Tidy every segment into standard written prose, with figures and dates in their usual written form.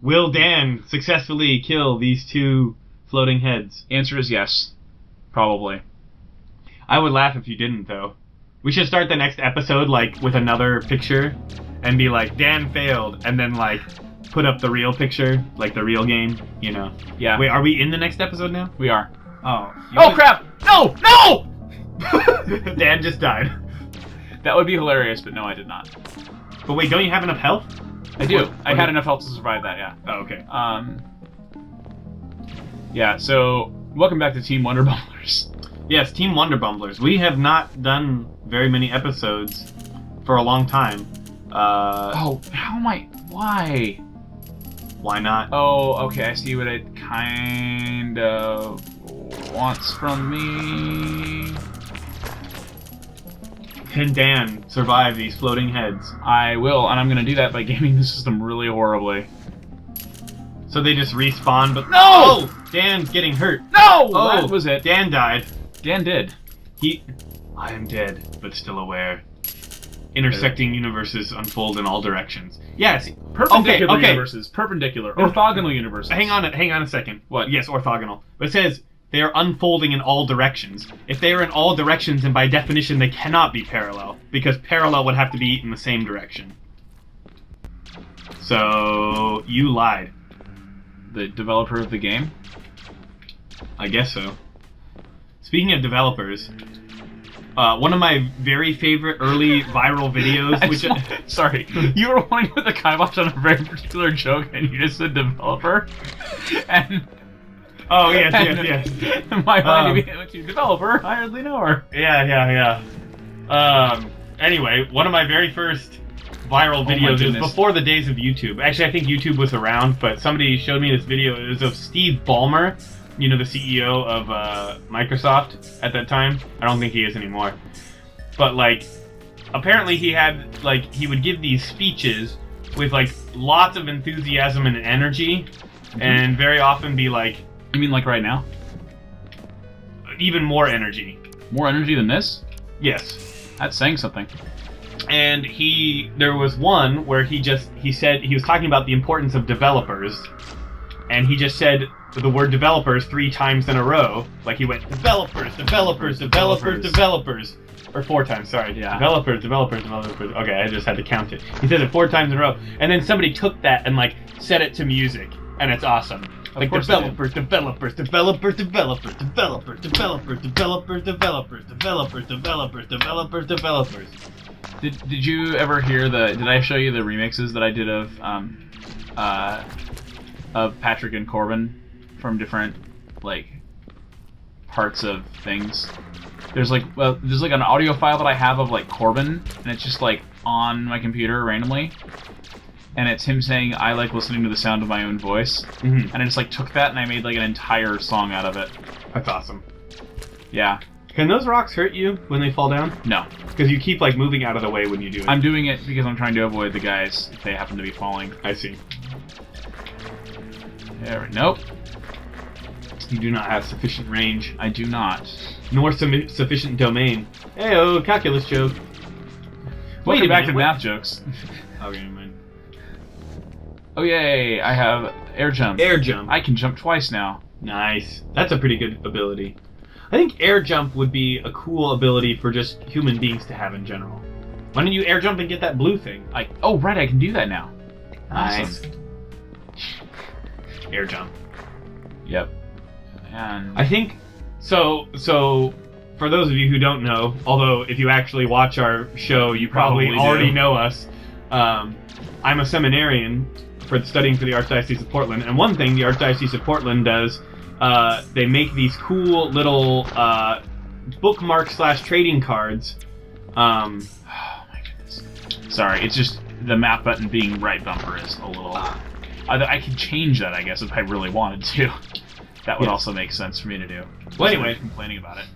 Will Dan successfully kill these two floating heads? Answer is yes. Probably. I would laugh if you didn't, though. We should start the next episode, like, with another picture, and be like, Dan failed, and then, like, put up the real picture, like the real game, you know? Yeah. Wait, are we in the next episode now? We are. Oh. Oh, crap! No! No! Dan just died. That would be hilarious, but no, I did not. But wait, don't you have enough health? I do. I had enough health to survive that, yeah. Oh, okay. Yeah, so, welcome back to Team Wunderbumblers. Yes, Team Wunderbumblers. We have not done very many episodes for a long time. Oh, how am I... Why? Why not? Oh, okay, I see what it kind of wants from me. Can Dan survive these floating heads? I will, and I'm going to do that by gaming the system really horribly. So they just respawn, but... No! Oh! Dan's getting hurt. No! Oh, That was it. Dan died. Dan did. I am dead, but still aware. Intersecting universes unfold in all directions. Yes. Perpendicular okay. universes. Perpendicular. Orthogonal universes. Hang on a second. What? Yes, orthogonal. But it says they are unfolding in all directions. If they are in all directions, then by definition they cannot be parallel, because parallel would have to be in the same direction. So you lied. The developer of the game? I guess so. Speaking of developers, one of my very favorite early viral videos, Sorry, you were wanting to put the kibosh on a very particular joke, and you just said developer, and... Oh, yes. My mind immediately developer, I hardly know her. Yeah. Anyway, one of my very first viral videos is before the days of YouTube. Actually, I think YouTube was around, but somebody showed me this video. It was of Steve Ballmer, you know, the CEO of Microsoft at that time. I don't think he is anymore. But, like, apparently he had, like, he would give these speeches with, like, lots of enthusiasm and energy, and very often be like... You mean like right now? Even more energy. More energy than this? Yes. That's saying something. And there was one where he said, he was talking about the importance of developers, and he just said the word developers 3 times in a row. Like he went, developers. Or 4 times, sorry. Yeah. Developers. Okay, I just had to count it. He said it 4 times in a row. And then somebody took that and, like, set it to music. And it's awesome. Like, developers. Did you ever hear did I show you the remixes that I did of Patrick and Corbin from different, like, parts of things? There's like an audio file that I have of, like, Corbin, and it's just, like, on my computer randomly. And it's him saying, I like listening to the sound of my own voice. Mm-hmm. And I just, like, took that and I made, like, an entire song out of it. That's awesome. Yeah. Can those rocks hurt you when they fall down? No. Because you keep, like, moving out of the way when you do it. I'm doing it because I'm trying to avoid the guys if they happen to be falling. I see. Nope. You do not have sufficient range. I do not. Nor sufficient domain. Hey-oh, calculus joke. Welcome back to math jokes. Okay, never mind. Oh, yay, I have air jump. Air jump. I can jump twice now. Nice. That's a pretty good ability. I think air jump would be a cool ability for just human beings to have in general. Why don't you air jump and get that blue thing? Oh, right, I can do that now. Nice. Awesome. Air jump. Yep. And I think, so for those of you who don't know, although if you actually watch our show, you probably already know us, I'm a seminarian studying for the Archdiocese of Portland, and one thing the Archdiocese of Portland does, they make these cool little bookmark/trading cards. Oh my goodness. Sorry, it's just the map button being right bumper is a little... I could change that, I guess, if I really wanted to. That would also make sense for me to do. Well, anyway, complaining about it.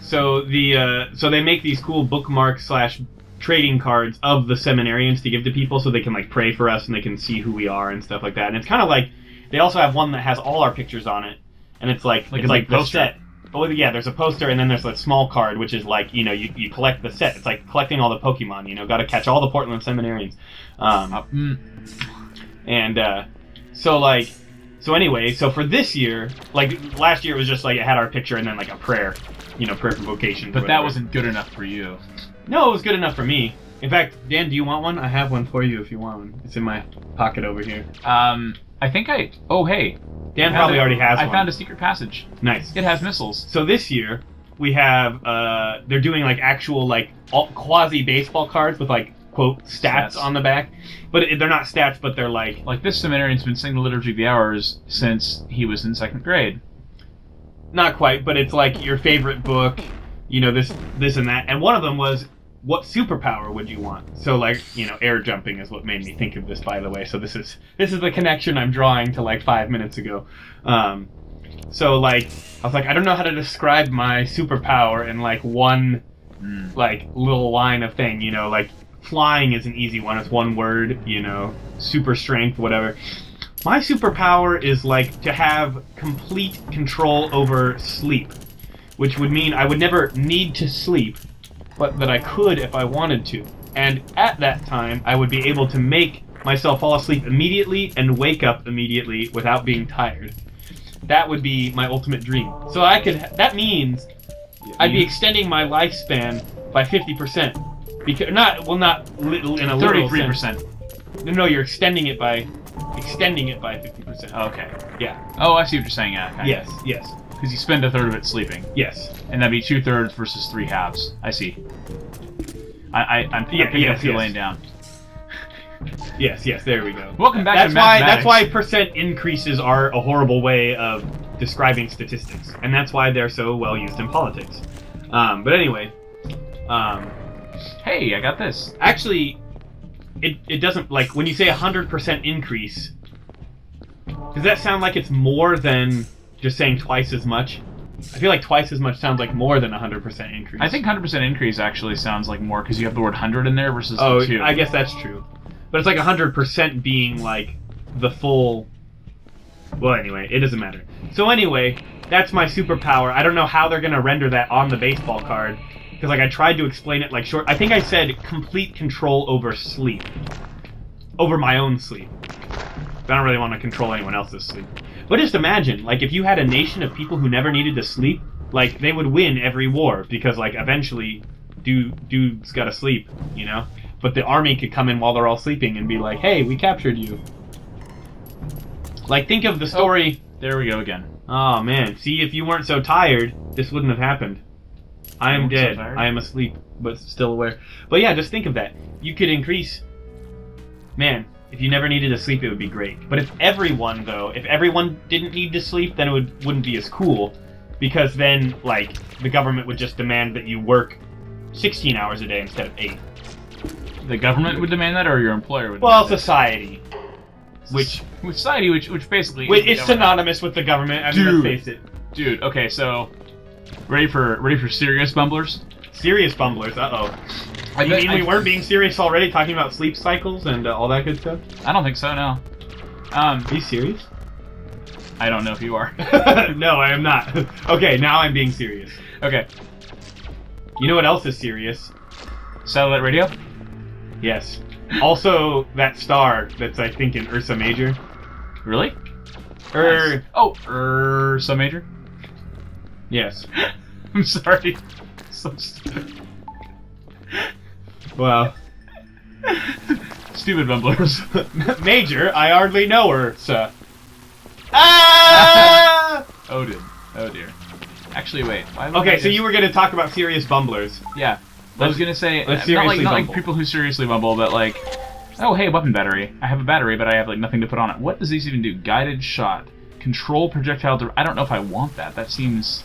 So they make these cool bookmark/trading cards of the seminarians to give to people, so they can, like, pray for us and they can see who we are and stuff like that. And it's kind of like they also have one that has all our pictures on it, and it's like the poster. set. Oh yeah, there's a poster, and then there's a small card, which is like, you know, you collect the set. It's like collecting all the Pokemon. You know, got to catch all the Portland Seminarians. And so anyway, so for this year, like last year, it was just like it had our picture and then like a prayer, you know, prayer for vocation. But that wasn't good enough for you. No, it was good enough for me. In fact, Dan, do you want one? I have one for you if you want one. It's in my pocket over here. I think Oh, hey. Dan probably already has one. I found a secret passage. Nice. It has missiles. So this year, we have, they're doing like actual like quasi-baseball cards with like, quote, stats on the back. But they're not stats, but they're like... Like this seminarian's been singing the Liturgy of the Hours since he was in 2nd grade. Not quite, but it's like your favorite book, you know, this and that. And one of them was, what superpower would you want? So like, you know, air jumping is what made me think of this, by the way. So this is the connection I'm drawing to like 5 minutes ago. So like, I was like, I don't know how to describe my superpower in like one like little line of thing, you know, like flying is an easy one. It's one word, you know, super strength, whatever. My superpower is like to have complete control over sleep, which would mean I would never need to sleep, but that I could if I wanted to. And at that time, I would be able to make myself fall asleep immediately and wake up immediately without being tired. That would be my ultimate dream. So that means I'd be extending my lifespan by 50%. Because not little in a literal 33%. No, you're extending it by 50%. Okay. Yeah. Oh, I see what you're saying. Yeah. Yes. Because you spend a third of it sleeping. Yes. And that'd be 2/3 versus 3 halves. I see. I'm picking up you laying down. Yes, there we go. Welcome back to mathematics. That's why percent increases are a horrible way of describing statistics, and that's why they're so well used in politics. But anyway, hey, I got this. Actually, it doesn't, like, when you say 100% increase, does that sound like it's more than just saying twice as much? I feel like twice as much sounds like more than 100% increase. I think 100% increase actually sounds like more because you have the word 100 in there versus the 2. I guess that's true. But it's like 100% being like the full... Well, anyway, it doesn't matter. So anyway, that's my superpower. I don't know how they're going to render that on the baseball card. Because like I tried to explain it like short... I think I said complete control over sleep. Over my own sleep. I don't really want to control anyone else's sleep. But just imagine, like, if you had a nation of people who never needed to sleep, like, they would win every war, because, like, eventually, dudes gotta sleep, you know? But the army could come in while they're all sleeping and be like, hey, we captured you. Like, think of the story... Oh, there we go again. Oh, man. See, if you weren't so tired, this wouldn't have happened. I am dead. So I am asleep, but still aware. But yeah, just think of that. You could increase... Man... If you never needed to sleep, it would be great. But if everyone didn't need to sleep, then it wouldn't be as cool. Because then, like, the government would just demand that you work 16 hours a day instead of 8. The government would demand that, or your employer would demand Well, society. Which basically... It's synonymous with the government, I mean, let's face it. Dude, okay, so... Ready for serious bumblers? Serious bumblers, uh-oh. You mean we weren't being serious already, talking about sleep cycles and all that good stuff? I don't think so, no. Are you serious? I don't know if you are. No, I am not. Okay, now I'm being serious. Okay. You know what else is serious? Satellite radio? Yes. Also, that star that's, I think, in Ursa Major. Really? Nice. Oh, Ursa Major? Yes. I'm sorry. So stupid. Well. Stupid bumblers. Major, I hardly know her, sir. Ah! Oh dear. Actually, wait. Okay, so you were going to talk about serious bumblers. Yeah. I was going to say, not like people who seriously bumble, but like, oh hey, weapon battery. I have a battery, but I have like nothing to put on it. What does this even do? Guided shot. Control projectile. I don't know if I want that. That seems...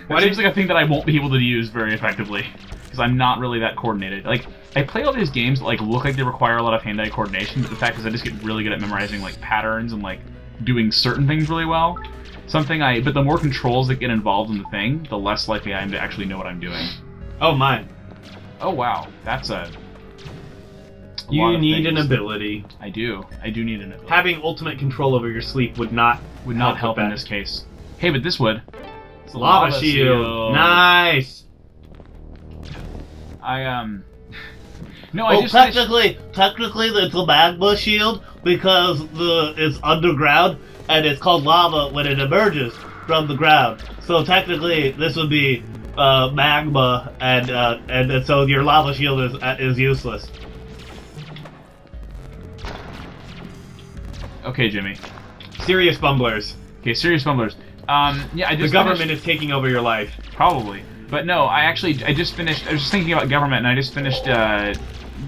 That seems like a thing that I won't be able to use very effectively. Because I'm not really that coordinated. Like, I play all these games that like look like they require a lot of hand-eye coordination, but the fact is I just get really good at memorizing like patterns and like doing certain things really well. But the more controls that get involved in the thing, the less likely I am to actually know what I'm doing. Oh, mine. Oh wow, that's a you need an ability. I do need an ability. Having ultimate control over your sleep would not help in this case. Hey, but this would. It's a Lava shield. Nice. No, I Oh, just technically, it's a magma shield because it's underground and it's called lava when it emerges from the ground. So technically, this would be magma, and so your lava shield is useless. Okay, Jimmy. Serious bumblers. Okay, serious bumblers. Yeah, I just The government is taking over your life. Probably. But no, I just finished. I was just thinking about government, and I just finished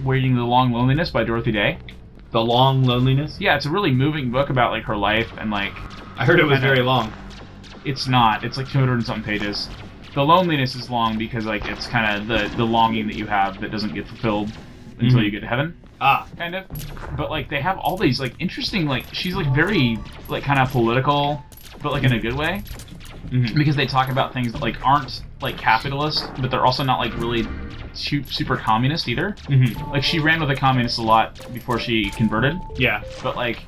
reading *The Long Loneliness* by Dorothy Day. The Long Loneliness? Yeah, it's a really moving book about like her life and like. I heard it was very long. It's not. It's like 200 and something pages. The loneliness is long because like it's kind of the longing that you have that doesn't get fulfilled until you get to heaven. Ah. Kind of. But like they have all these like interesting like she's like very like kind of political, but like in a good way. Because they talk about things that like aren't like capitalist, but they're also not like really super communist either. Like she ran with the communists a lot before she converted. Yeah. But like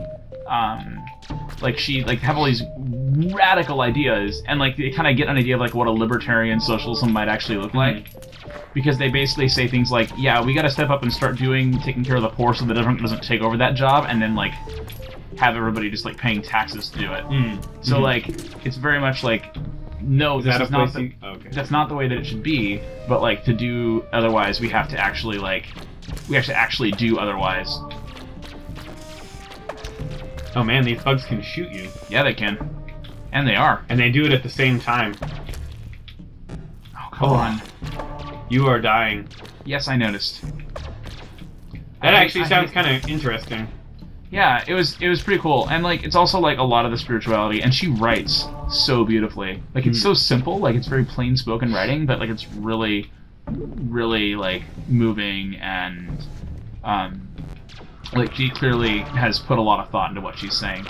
she like have all these radical ideas, and like they kind of get an idea of like what a libertarian socialism might actually look like. Because they basically say things like, yeah, we got to step up and start taking care of the poor so the government doesn't take over that job, and then like have everybody just like paying taxes to do it. So like it's very much like no, that's not the way that it should be. But like to do otherwise, we have to actually do otherwise. Oh man, these bugs can shoot you. Yeah, they can, and they are, and they do it at the same time. Oh come on, you are dying. Yes, I noticed. That actually sounds kind of interesting. Yeah, it was pretty cool, and like it's also like a lot of the spirituality, and she writes so beautifully. Like it's so simple, like it's very plain spoken writing, but like it's really, really like moving, and like she clearly has put a lot of thought into what she's saying.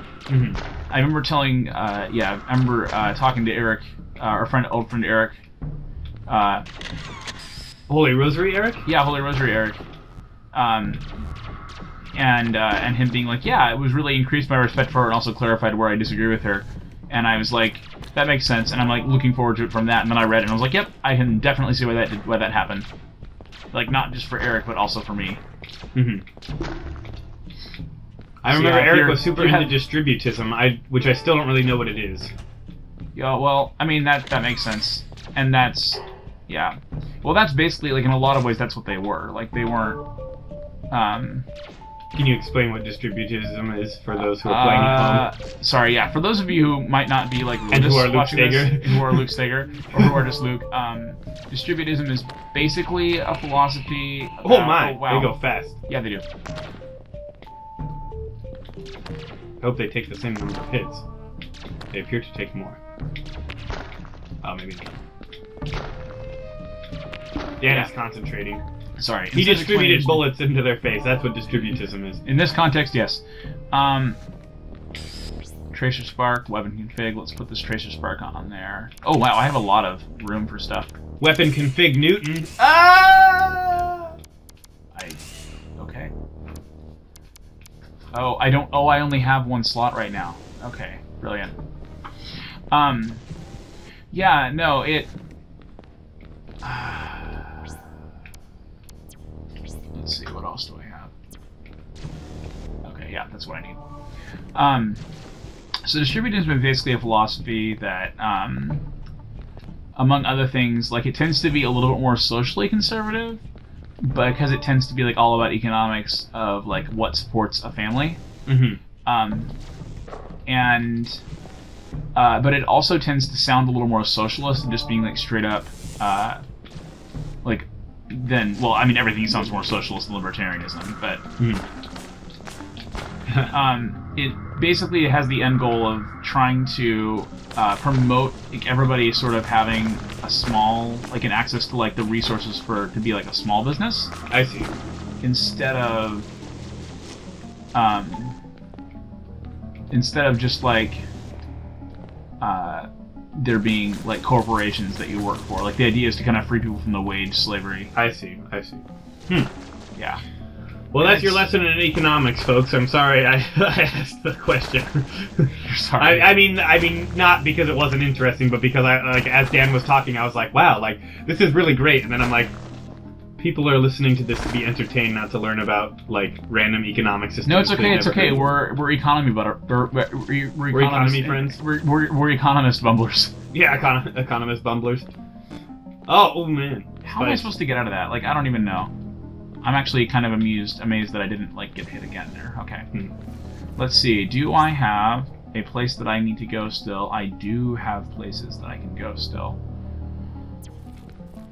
I remember talking to Eric, our old friend Eric. Holy Rosary Eric? Yeah, Holy Rosary Eric. And him being like, yeah, it was really increased my respect for her and also clarified where I disagree with her. And I was like, that makes sense. And I'm like looking forward to it from that. And then I read it and I was like, yep, I can definitely see why that happened. Like not just for Eric, but also for me. I remember Eric was super into distributism, which I still don't really know what it is. Yeah, well, I mean that makes sense, and that's yeah. Well, that's basically like in a lot of ways that's what they were. Like they weren't. Can you explain what distributism is for those who are playing at home? Sorry, yeah. For those of you who might not be like and who are Luke Steger, who are Luke Steger, or who are just Luke, distributism is basically a philosophy. Wow. They go fast. Yeah, they do. I hope they take the same number of hits. They appear to take more. Oh, maybe not. Dan's concentrating. Sorry. He distributed bullets into their face. That's what distributism is. In this context, yes. Tracer Spark, weapon config. Let's put this Tracer Spark on there. Oh, wow. I have a lot of room for stuff. Weapon config Newton. Okay. Oh, I don't... Oh, I only have one slot right now. Okay. Brilliant. Yeah, no, it... Let's see, what else do I have? Okay, yeah, that's what I need. So distributism is basically a philosophy that, among other things, like it tends to be a little bit more socially conservative, because it tends to be like all about economics of like what supports a family. But it also tends to sound a little more socialist than just being like straight up, well, I mean, everything sounds more socialist than libertarianism, but it basically has the end goal of trying to promote like, everybody sort of having a small, like, an access to like the resources to be like a small business. I see. Instead of just like there being like corporations that you work for. Like the idea is to kind of free people from the wage slavery. I see. Yeah. Well, that's your lesson in economics, folks. I'm sorry I asked the question. You're sorry. I mean, not because it wasn't interesting, but because as Dan was talking, I was like, wow, like, this is really great. And then I'm like, people are listening to this to be entertained, not to learn about, like, random economic systems. No, it's okay. It's okay. We're economy we're economy friends. We're economist bumblers. Yeah, economist bumblers. Oh man. How am I supposed to get out of that? Like, I don't even know. I'm actually kind of amazed that I didn't, like, get hit again there. Okay. Let's see. Do I have a place that I need to go still? I do have places that I can go still.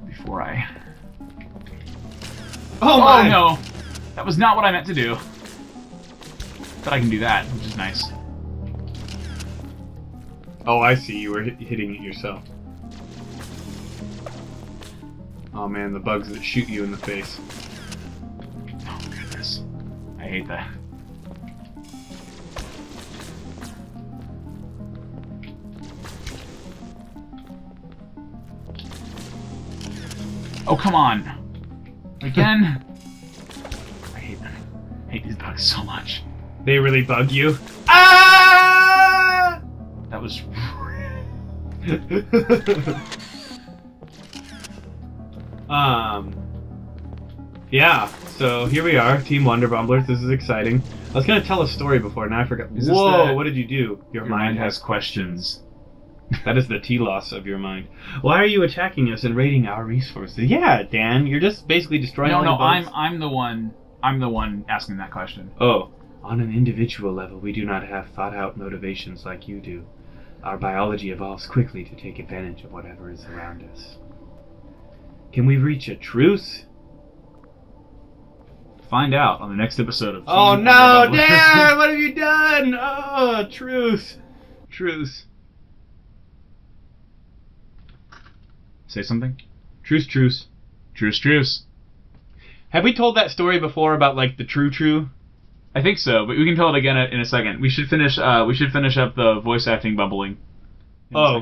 Before I... Oh my! Oh no! That was not what I meant to do. But I can do that, which is nice. Oh, I see. You were hitting it yourself. Oh man, the bugs that shoot you in the face. Oh goodness. I hate that. Oh, come on! Again? I hate these bugs so much. They really bug you. Ah! That was... Yeah, so here we are, Team Wunderbumblers. This is exciting. I was going to tell a story before, now I forgot. Whoa, what did you do? Your mind has questions. That is the T-loss of your mind. Why are you attacking us and raiding our resources? Yeah, Dan, you're just basically destroying all the bugs. I'm the one asking that question. Oh, on an individual level, we do not have thought-out motivations like you do. Our biology evolves quickly to take advantage of whatever is around us. Can we reach a truce? Find out on the next episode of Oh no, Dan! What have you done? Oh, truce. Truce. Say something? Truce, truce. Truce, truce. Have we told that story before about, like, the true? I think so, but we can tell it again in a second. We should finish up the voice acting bumbling. Oh,